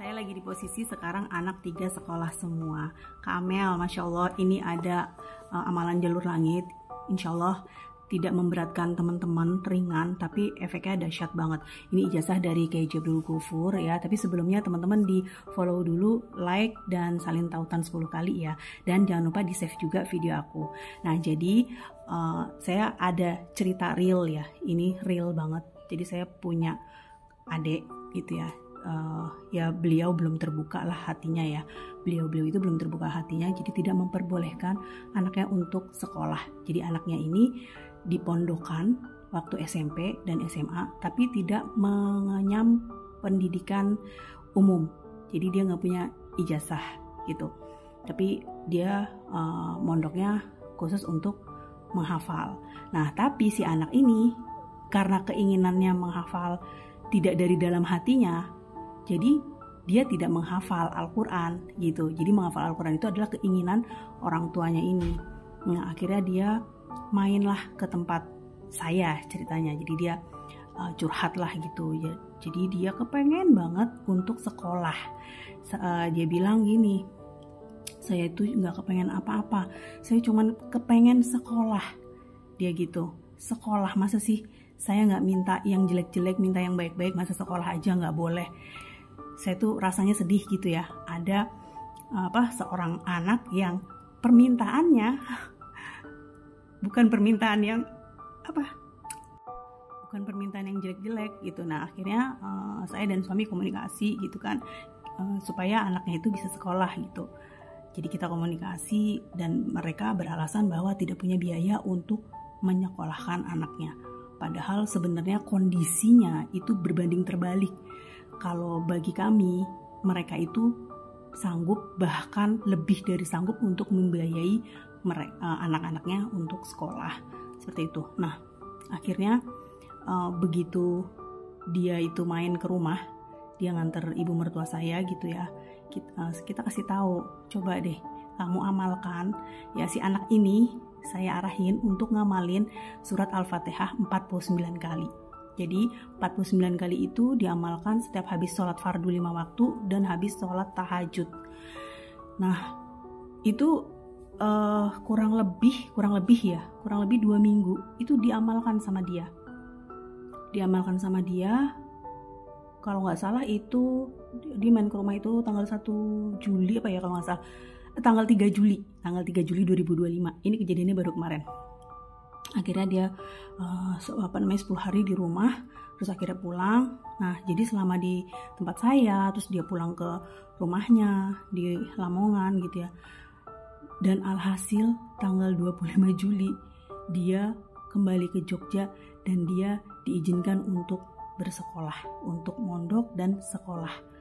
Saya lagi di posisi sekarang anak 3 sekolah semua. Kak Amel, Masya Allah, ini ada amalan jalur langit. Insya Allah tidak memberatkan teman-teman, ringan, tapi efeknya dahsyat banget. Ini ijazah dari Kiai Abdul Ghafur ya. Tapi sebelumnya teman-teman di follow dulu, like dan salin tautan 10 kali ya. Dan jangan lupa di save juga video aku. Nah jadi saya ada cerita real ya. Ini real banget. Jadi saya punya adik gitu ya. Ya beliau belum terbuka lah hatinya ya. Beliau itu belum terbuka hatinya, jadi tidak memperbolehkan anaknya untuk sekolah. Jadi anaknya ini dipondokan waktu SMP dan SMA, tapi tidak mengenyam pendidikan umum. Jadi dia nggak punya ijazah gitu. Tapi dia mondoknya khusus untuk menghafal. Nah tapi si anak ini karena keinginannya menghafal tidak dari dalam hatinya, jadi dia tidak menghafal Al-Quran gitu. Jadi menghafal Al-Quran itu adalah keinginan orang tuanya ini. Nah akhirnya dia mainlah ke tempat saya ceritanya. Jadi dia curhat lah gitu ya. Jadi dia kepengen banget untuk sekolah. Dia bilang gini, saya itu nggak kepengen apa-apa. Saya cuman kepengen sekolah. Dia gitu. Sekolah masa sih? Saya nggak minta yang jelek-jelek, minta yang baik-baik. Masa sekolah aja nggak boleh? Saya tuh rasanya sedih gitu ya. Ada seorang anak yang permintaannya bukan permintaan yang bukan permintaan yang jelek-jelek gitu. Nah akhirnya saya dan suami komunikasi gitu kan, supaya anaknya itu bisa sekolah gitu. Jadi kita komunikasi dan mereka beralasan bahwa tidak punya biaya untuk menyekolahkan anaknya. Padahal sebenarnya kondisinya itu berbanding terbalik. Kalau bagi kami, mereka itu sanggup, bahkan lebih dari sanggup untuk membiayai anak-anaknya untuk sekolah. Seperti itu. Nah, akhirnya begitu dia itu main ke rumah, dia nganter ibu mertua saya gitu ya. Kita kasih tahu, coba deh kamu amalkan. Ya si anak ini saya arahin untuk ngamalin surat Al-Fatihah 49 kali. Jadi 49 kali itu diamalkan setiap habis sholat fardu 5 waktu dan habis sholat tahajud. Nah itu kurang lebih 2 minggu itu diamalkan sama dia. Kalau nggak salah itu dia main ke rumah itu tanggal 1 Juli apa ya kalau nggak salah. Tanggal 3 Juli 2025. Ini kejadiannya baru kemarin. Akhirnya dia 10 hari di rumah, terus akhirnya pulang. Nah jadi selama di tempat saya, terus dia pulang ke rumahnya di Lamongan gitu ya. Dan alhasil tanggal 25 Juli dia kembali ke Jogja dan dia diizinkan untuk bersekolah, untuk mondok dan sekolah.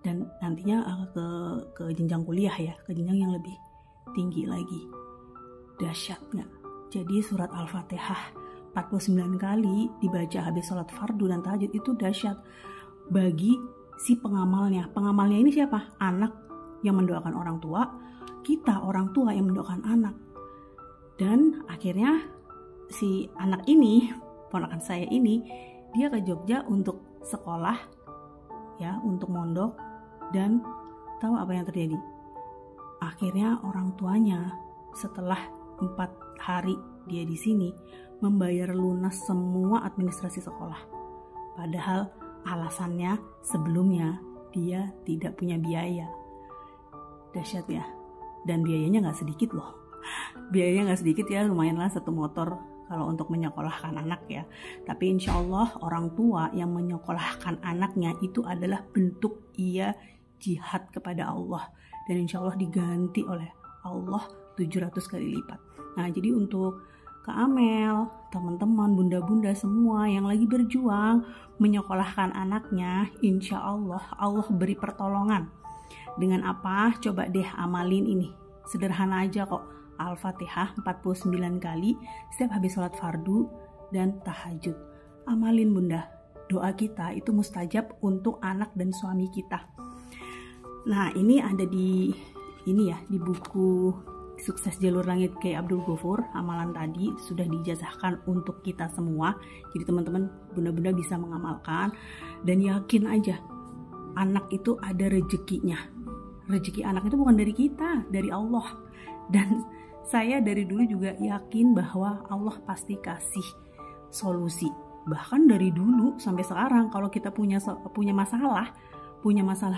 Dan nantinya ke jenjang kuliah ya, ke jenjang yang lebih tinggi lagi. Dahsyat nggak? Jadi surat Al-Fatihah 49 kali dibaca habis sholat fardu dan tahajud itu dahsyat bagi si pengamalnya. Pengamalnya ini siapa? Anak yang mendoakan orang tua, kita orang tua yang mendoakan anak. Dan akhirnya si anak ini, ponakan saya ini, dia ke Jogja untuk sekolah ya, untuk mondok. Dan tahu apa yang terjadi? Akhirnya orang tuanya setelah 4 hari dia di sini membayar lunas semua administrasi sekolah. Padahal alasannya sebelumnya dia tidak punya biaya. Dahsyat ya. Dan biayanya nggak sedikit loh. Biayanya nggak sedikit ya, lumayanlah 1 motor kalau untuk menyekolahkan anak ya. Tapi insya Allah orang tua yang menyekolahkan anaknya itu adalah bentuk ia jihad kepada Allah. Dan insya Allah diganti oleh Allah 700 kali lipat. Nah jadi untuk Kak Amel, teman-teman, bunda-bunda semua yang lagi berjuang menyekolahkan anaknya, insya Allah Allah beri pertolongan. Dengan apa? Coba deh amalin ini. Sederhana aja kok. Al-Fatihah 49 kali setiap habis sholat fardu dan tahajud. Amalin bunda. Doa kita itu mustajab untuk anak dan suami kita. Nah ini ada di buku Sukses Jalur Langit Kiai Abdul Ghafur. Amalan tadi sudah dijazahkan untuk kita semua. Jadi teman-teman bunda-bunda bisa mengamalkan dan yakin aja anak itu ada rezekinya. Rezeki anak itu bukan dari kita, dari Allah. Dan saya dari dulu juga yakin bahwa Allah pasti kasih solusi. Bahkan dari dulu sampai sekarang kalau kita punya masalah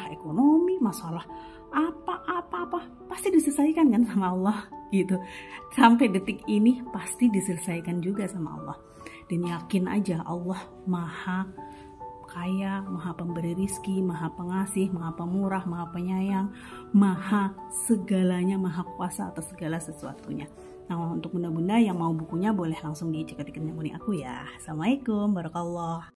ekonomi, masalah apa pasti diselesaikan kan sama Allah gitu. Sampai detik ini pasti diselesaikan juga sama Allah. Dan yakin aja Allah Maha Kaya, Maha Pemberi rizki, Maha Pengasih, Maha Pemurah, Maha Penyayang, Maha segalanya, Maha Kuasa atas segala sesuatunya. Nah, untuk bunda-bunda yang mau bukunya boleh langsung dicek ketik aku ya. Assalamualaikum warahmatullahi wabarakatuh.